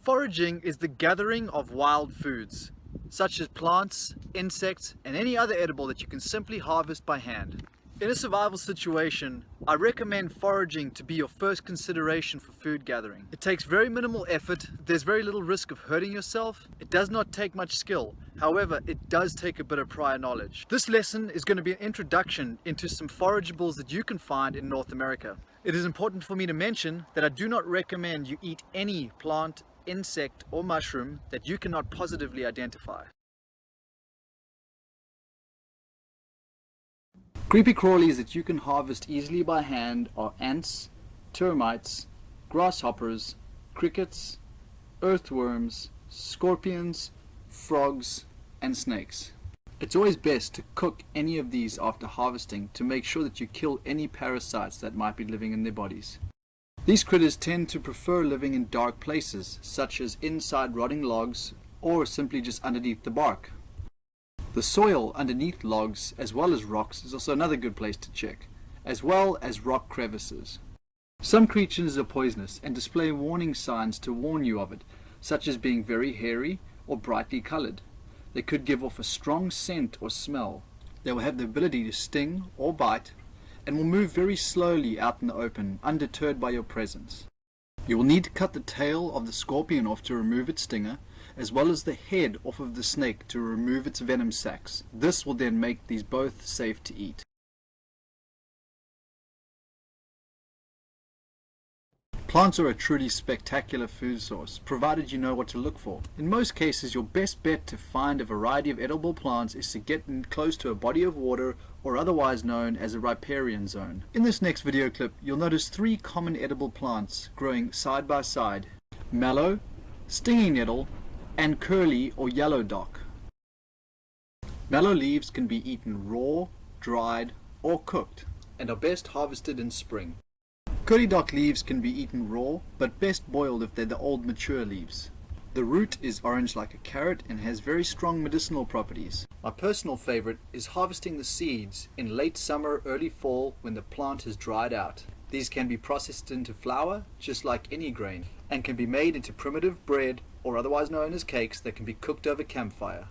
Foraging is the gathering of wild foods, such as plants, insects, and any other edible that you can simply harvest by hand. In a survival situation, I recommend foraging to be your first consideration for food gathering. It takes very minimal effort, there's very little risk of hurting yourself, it does not take much skill, however it does take a bit of prior knowledge. This lesson is going to be an introduction into some forageables that you can find in North America. It is important for me to mention that I do not recommend you eat any plant, insect or mushroom that you cannot positively identify. Creepy crawlies that you can harvest easily by hand are ants, termites, grasshoppers, crickets, earthworms, scorpions, frogs, and snakes. It's always best to cook any of these after harvesting to make sure that you kill any parasites that might be living in their bodies. These critters tend to prefer living in dark places, such as inside rotting logs or simply just underneath the bark. The soil underneath logs as well as rocks is also another good place to check, as well as rock crevices. Some creatures are poisonous and display warning signs to warn you of it, such as being very hairy or brightly colored. They could give off a strong scent or smell. They will have the ability to sting or bite and will move very slowly out in the open, undeterred by your presence. You will need to cut the tail of the scorpion off to remove its stinger, as well as the head off of the snake to remove its venom sacs. This will then make these both safe to eat. Plants are a truly spectacular food source, provided you know what to look for. In most cases, your best bet to find a variety of edible plants is to get close to a body of water, or otherwise known as a riparian zone. In this next video clip, you'll notice 3 common edible plants growing side by side: mallow, stinging nettle, and curly or yellow dock. Mallow leaves can be eaten raw, dried, or cooked, and are best harvested in spring. Curly dock leaves can be eaten raw, but best boiled if they're the old mature leaves. The root is orange like a carrot and has very strong medicinal properties. My personal favorite is harvesting the seeds in late summer, early fall when the plant has dried out. These can be processed into flour, just like any grain, and can be made into primitive bread, or otherwise known as cakes, that can be cooked over campfire.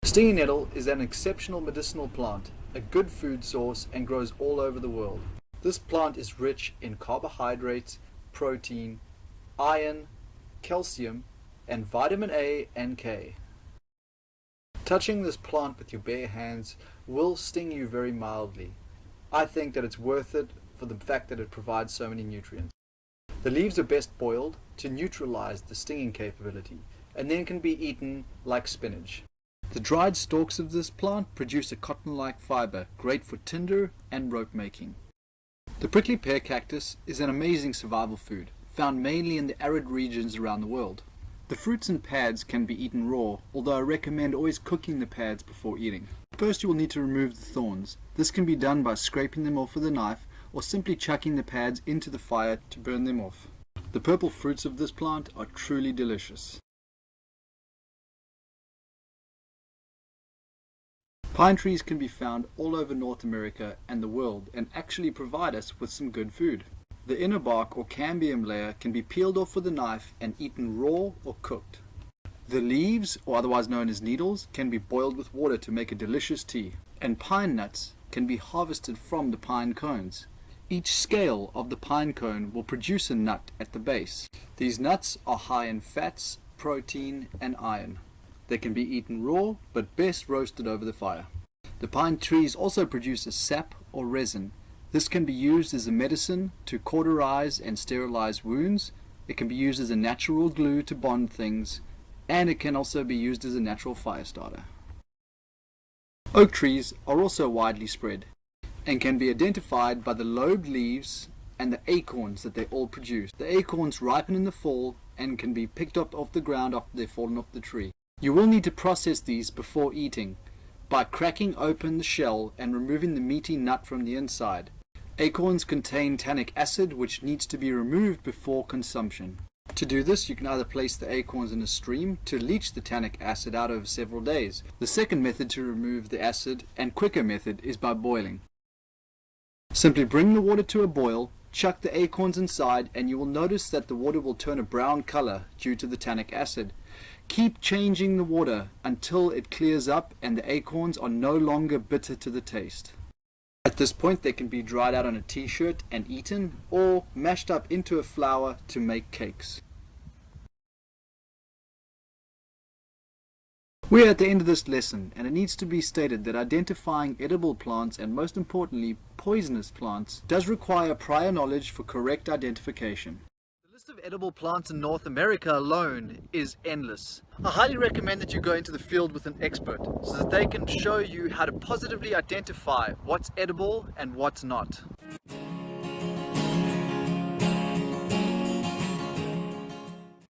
Stinging nettle is an exceptional medicinal plant, a good food source, and grows all over the world. This plant is rich in carbohydrates, protein, iron, calcium, and vitamin A and K. Touching this plant with your bare hands will sting you very mildly. I think that it's worth it for the fact that it provides so many nutrients. The leaves are best boiled to neutralize the stinging capability, and then can be eaten like spinach. The dried stalks of this plant produce a cotton-like fiber, great for tinder and rope making. The prickly pear cactus is an amazing survival food, found mainly in the arid regions around the world. The fruits and pads can be eaten raw, although I recommend always cooking the pads before eating. First you will need to remove the thorns. This can be done by scraping them off with a knife, or simply chucking the pads into the fire to burn them off. The purple fruits of this plant are truly delicious. Pine trees can be found all over North America and the world and actually provide us with some good food. The inner bark or cambium layer can be peeled off with a knife and eaten raw or cooked. The leaves, or otherwise known as needles, can be boiled with water to make a delicious tea. And pine nuts can be harvested from the pine cones. Each scale of the pine cone will produce a nut at the base. These nuts are high in fats, protein, and iron. They can be eaten raw, but best roasted over the fire. The pine trees also produce a sap or resin. This can be used as a medicine to cauterize and sterilize wounds. It can be used as a natural glue to bond things, and it can also be used as a natural fire starter. Oak trees are also widely spread and can be identified by the lobed leaves and the acorns that they all produce. The acorns ripen in the fall and can be picked up off the ground after they've fallen off the tree. You will need to process these before eating by cracking open the shell and removing the meaty nut from the inside. Acorns contain tannic acid, which needs to be removed before consumption. To do this, you can either place the acorns in a stream to leach the tannic acid out over several days. The second method to remove the acid, and quicker method, is by boiling. Simply bring the water to a boil, Chuck the acorns inside and you will notice that the water will turn a brown color due to the tannic acid. Keep changing the water until it clears up and the acorns are no longer bitter to the taste. At this point they can be dried out on a t-shirt and eaten, or mashed up into a flour to make cakes. We're at the end of this lesson, and it needs to be stated that identifying edible plants, and most importantly poisonous plants, does require prior knowledge for correct identification. The list of edible plants in North America alone is endless. I highly recommend that you go into the field with an expert so that they can show you how to positively identify what's edible and what's not.